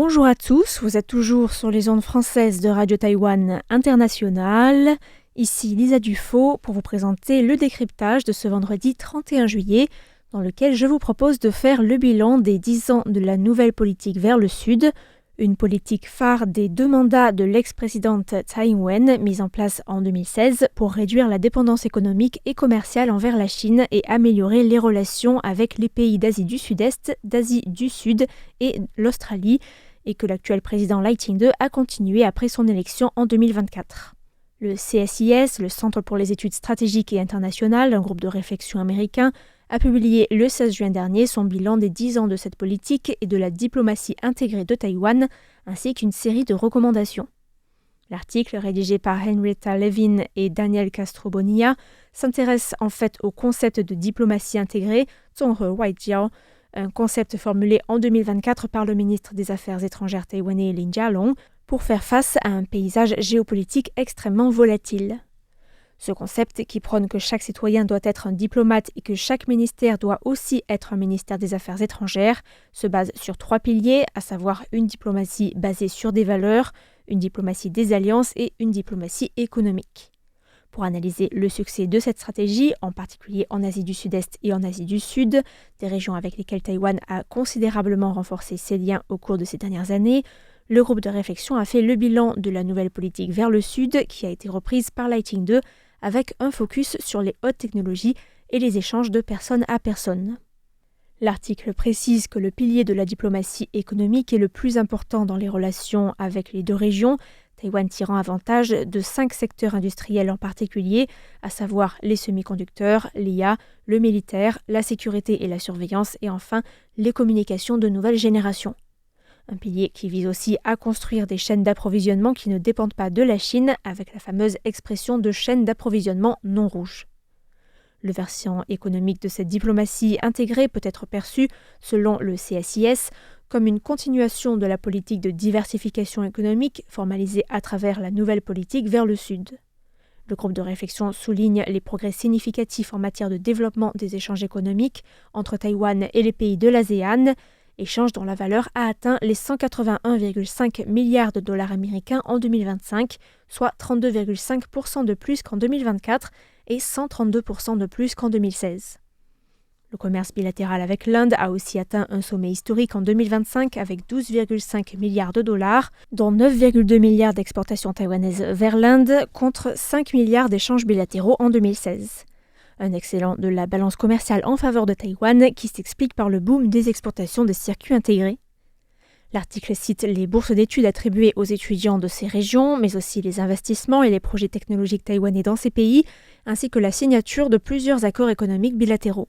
Bonjour à tous, vous êtes toujours sur les ondes françaises de Radio Taïwan International. Ici Lisa Dufaux pour vous présenter le décryptage de ce vendredi 31 juillet, dans lequel je vous propose de faire le bilan des 10 ans de la nouvelle politique vers le Sud, une politique phare des 2 mandats de l'ex-présidente Tsai Ing-wen mise en place en 2016 pour réduire la dépendance économique et commerciale envers la Chine et améliorer les relations avec les pays d'Asie du Sud-Est, d'Asie du Sud et l'Australie, et que l'actuel président Lai Ching-te a continué après son élection en 2024. Le CSIS, le Centre pour les études stratégiques et internationales, un groupe de réflexion américain, a publié le 16 juin dernier son bilan des 10 ans de cette politique et de la diplomatie intégrée de Taïwan, ainsi qu'une série de recommandations. L'article, rédigé par Henrietta Levin et Daniel Castro-Bonilla, s'intéresse en fait au concept de diplomatie intégrée, Zhonghe Waijiao, un concept formulé en 2024 par le ministre des Affaires étrangères taïwanais Lin Jialong pour faire face à un paysage géopolitique extrêmement volatile. Ce concept, qui prône que chaque citoyen doit être un diplomate et que chaque ministère doit aussi être un ministère des Affaires étrangères, se base sur 3 piliers, à savoir une diplomatie basée sur des valeurs, une diplomatie des alliances et une diplomatie économique. Pour analyser le succès de cette stratégie, en particulier en Asie du Sud-Est et en Asie du Sud, des régions avec lesquelles Taïwan a considérablement renforcé ses liens au cours de ces dernières années, le groupe de réflexion a fait le bilan de la nouvelle politique vers le Sud qui a été reprise par Lai Ching-te avec un focus sur les hautes technologies et les échanges de personne à personne. L'article précise que le pilier de la diplomatie économique est le plus important dans les relations avec les 2 régions, Taïwan tirant avantage de 5 secteurs industriels en particulier, à savoir les semi-conducteurs, l'IA, le militaire, la sécurité et la surveillance et enfin les communications de nouvelle génération. Un pilier qui vise aussi à construire des chaînes d'approvisionnement qui ne dépendent pas de la Chine avec la fameuse expression de chaîne d'approvisionnement non rouge. Le versant économique de cette diplomatie intégrée peut être perçu, selon le CSIS, comme une continuation de la politique de diversification économique formalisée à travers la nouvelle politique vers le Sud. Le groupe de réflexion souligne les progrès significatifs en matière de développement des échanges économiques entre Taïwan et les pays de l'ASEAN, échange dont la valeur a atteint les 181,5 milliards de dollars américains en 2025, soit 32,5% de plus qu'en 2024 et 132% de plus qu'en 2016. Le commerce bilatéral avec l'Inde a aussi atteint un sommet historique en 2025 avec 12,5 milliards de dollars, dont 9,2 milliards d'exportations taïwanaises vers l'Inde contre 5 milliards d'échanges bilatéraux en 2016. Un excellent de la balance commerciale en faveur de Taïwan qui s'explique par le boom des exportations de circuits intégrés. L'article cite les bourses d'études attribuées aux étudiants de ces régions, mais aussi les investissements et les projets technologiques taïwanais dans ces pays, ainsi que la signature de plusieurs accords économiques bilatéraux.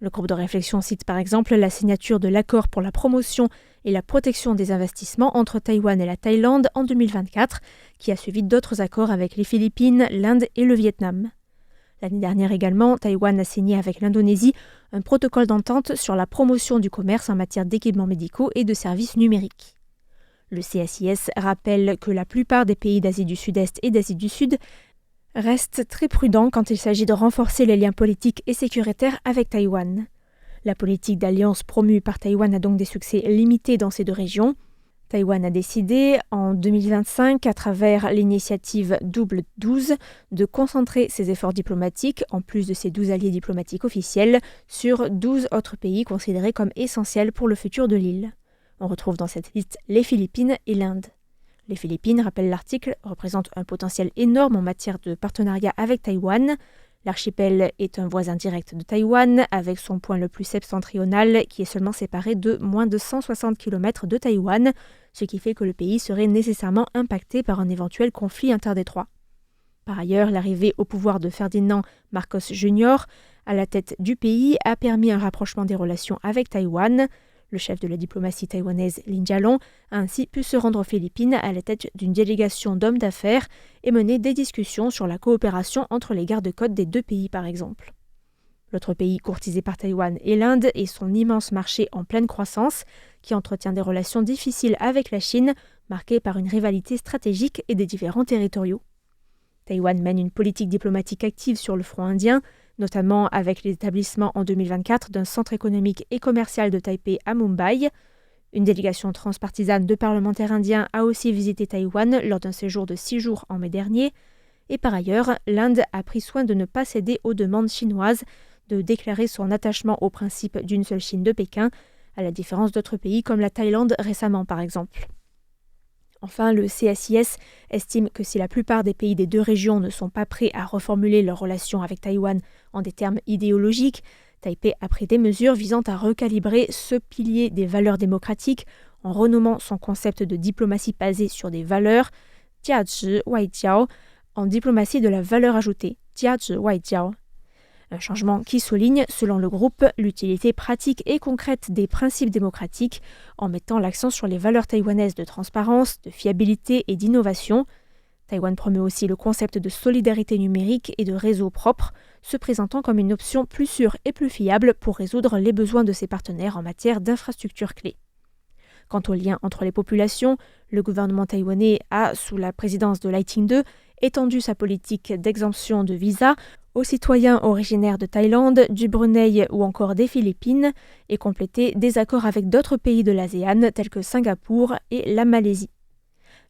Le groupe de réflexion cite par exemple la signature de l'accord pour la promotion et la protection des investissements entre Taïwan et la Thaïlande en 2024, qui a suivi d'autres accords avec les Philippines, l'Inde et le Vietnam. L'année dernière également, Taïwan a signé avec l'Indonésie un protocole d'entente sur la promotion du commerce en matière d'équipements médicaux et de services numériques. Le CSIS rappelle que la plupart des pays d'Asie du Sud-Est et d'Asie du Sud restent très prudents quand il s'agit de renforcer les liens politiques et sécuritaires avec Taïwan. La politique d'alliance promue par Taïwan a donc des succès limités dans ces 2 régions. Taïwan a décidé, en 2025, à travers l'initiative Double 12, de concentrer ses efforts diplomatiques, en plus de ses 12 alliés diplomatiques officiels, sur 12 autres pays considérés comme essentiels pour le futur de l'île. On retrouve dans cette liste les Philippines et l'Inde. Les Philippines, rappelle l'article, représentent un potentiel énorme en matière de partenariat avec Taïwan. L'archipel est un voisin direct de Taïwan, avec son point le plus septentrional qui est seulement séparé de moins de 160 km de Taïwan, ce qui fait que le pays serait nécessairement impacté par un éventuel conflit interdétroit. Par ailleurs, l'arrivée au pouvoir de Ferdinand Marcos Jr. à la tête du pays a permis un rapprochement des relations avec Taïwan. Le chef de la diplomatie taïwanaise, Lin Jialong, a ainsi pu se rendre aux Philippines à la tête d'une délégation d'hommes d'affaires et mener des discussions sur la coopération entre les gardes-côtes des 2 pays, par exemple. L'autre pays courtisé par Taïwan est l'Inde et son immense marché en pleine croissance, qui entretient des relations difficiles avec la Chine, marquées par une rivalité stratégique et des différends territoriaux. Taïwan mène une politique diplomatique active sur le front indien, notamment avec l'établissement en 2024 d'un centre économique et commercial de Taipei à Mumbai. Une délégation transpartisane de parlementaires indiens a aussi visité Taïwan lors d'un séjour de 6 jours en mai dernier. Et par ailleurs, l'Inde a pris soin de ne pas céder aux demandes chinoises de déclarer son attachement au principe d'une seule Chine de Pékin, à la différence d'autres pays comme la Thaïlande récemment par exemple. Enfin, le CSIS estime que si la plupart des pays des deux régions ne sont pas prêts à reformuler leurs relations avec Taïwan en des termes idéologiques, Taipei a pris des mesures visant à recalibrer ce pilier des valeurs démocratiques en renommant son concept de diplomatie basée sur des valeurs, 价值外交, en diplomatie de la valeur ajoutée, 价值外交. Un changement qui souligne, selon le groupe, l'utilité pratique et concrète des principes démocratiques en mettant l'accent sur les valeurs taïwanaises de transparence, de fiabilité et d'innovation. Taïwan promeut aussi le concept de solidarité numérique et de réseau propre, se présentant comme une option plus sûre et plus fiable pour résoudre les besoins de ses partenaires en matière d'infrastructures clés. Quant aux liens entre les populations, le gouvernement taïwanais a, sous la présidence de Lai Ching-te, étendu sa politique d'exemption de visa aux citoyens originaires de Thaïlande, du Brunei ou encore des Philippines et complété des accords avec d'autres pays de l'ASEAN tels que Singapour et la Malaisie.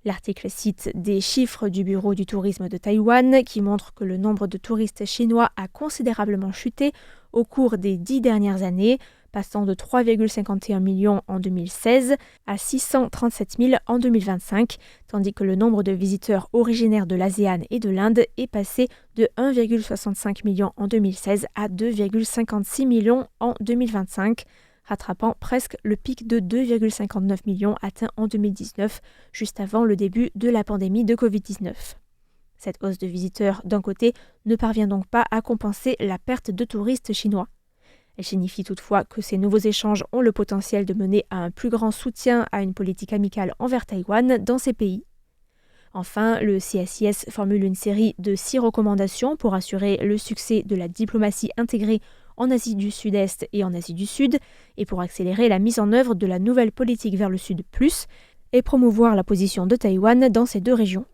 L'article cite des chiffres du Bureau du tourisme de Taïwan qui montrent que le nombre de touristes chinois a considérablement chuté au cours des 10 dernières années, passant de 3,51 millions en 2016 à 637 000 en 2025, tandis que le nombre de visiteurs originaires de l'ASEAN et de l'Inde est passé de 1,65 million en 2016 à 2,56 millions en 2025, rattrapant presque le pic de 2,59 millions atteint en 2019, juste avant le début de la pandémie de Covid-19. Cette hausse de visiteurs, d'un côté, ne parvient donc pas à compenser la perte de touristes chinois. Elle signifie toutefois que ces nouveaux échanges ont le potentiel de mener à un plus grand soutien à une politique amicale envers Taïwan dans ces pays. Enfin, le CSIS formule une série de 6 recommandations pour assurer le succès de la diplomatie intégrée en Asie du Sud-Est et en Asie du Sud, et pour accélérer la mise en œuvre de la nouvelle politique vers le Sud+, et promouvoir la position de Taïwan dans ces deux régions.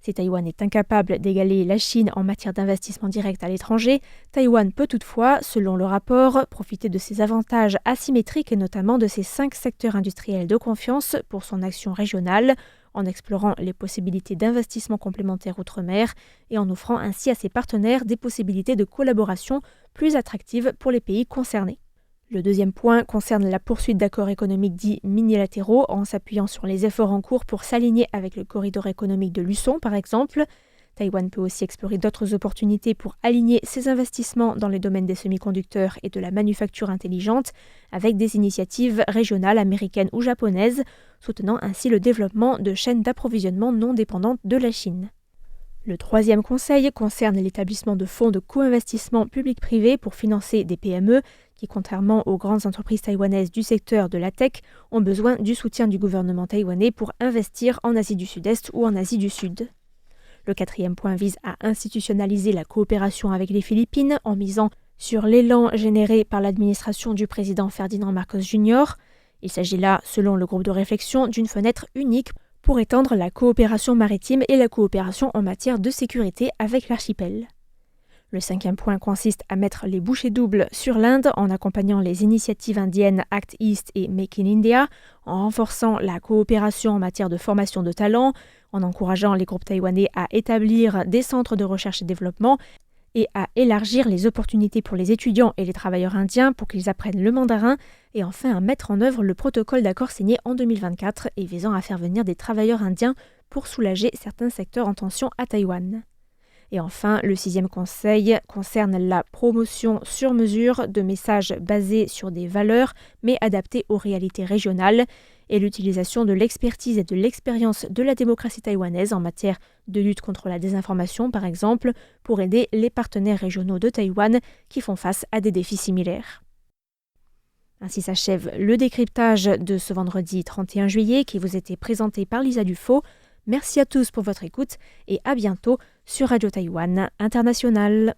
Si Taïwan est incapable d'égaler la Chine en matière d'investissement direct à l'étranger, Taïwan peut toutefois, selon le rapport, profiter de ses avantages asymétriques et notamment de ses 5 secteurs industriels de confiance pour son action régionale, en explorant les possibilités d'investissement complémentaires outre-mer et en offrant ainsi à ses partenaires des possibilités de collaboration plus attractives pour les pays concernés. Le deuxième point concerne la poursuite d'accords économiques dits minilatéraux en s'appuyant sur les efforts en cours pour s'aligner avec le corridor économique de Luçon par exemple. Taïwan peut aussi explorer d'autres opportunités pour aligner ses investissements dans les domaines des semi-conducteurs et de la manufacture intelligente avec des initiatives régionales américaines ou japonaises, soutenant ainsi le développement de chaînes d'approvisionnement non dépendantes de la Chine. Le troisième conseil concerne l'établissement de fonds de co-investissement public-privé pour financer des PME qui, contrairement aux grandes entreprises taïwanaises du secteur de la tech, ont besoin du soutien du gouvernement taïwanais pour investir en Asie du Sud-Est ou en Asie du Sud. Le quatrième point vise à institutionnaliser la coopération avec les Philippines en misant sur l'élan généré par l'administration du président Ferdinand Marcos Jr. Il s'agit là, selon le groupe de réflexion, d'une fenêtre unique pour étendre la coopération maritime et la coopération en matière de sécurité avec l'archipel. Le cinquième point consiste à mettre les bouchées doubles sur l'Inde en accompagnant les initiatives indiennes Act East et Make in India, en renforçant la coopération en matière de formation de talents, en encourageant les groupes taïwanais à établir des centres de recherche et développement et à élargir les opportunités pour les étudiants et les travailleurs indiens pour qu'ils apprennent le mandarin, et enfin à mettre en œuvre le protocole d'accord signé en 2024 et visant à faire venir des travailleurs indiens pour soulager certains secteurs en tension à Taïwan. Et enfin, le sixième conseil concerne la promotion sur mesure de messages basés sur des valeurs mais adaptés aux réalités régionales et l'utilisation de l'expertise et de l'expérience de la démocratie taïwanaise en matière de lutte contre la désinformation, par exemple, pour aider les partenaires régionaux de Taïwan qui font face à des défis similaires. Ainsi s'achève le décryptage de ce vendredi 31 juillet qui vous était présenté par Lisa Dufaux. Merci à tous pour votre écoute et à bientôt sur Radio Taïwan International.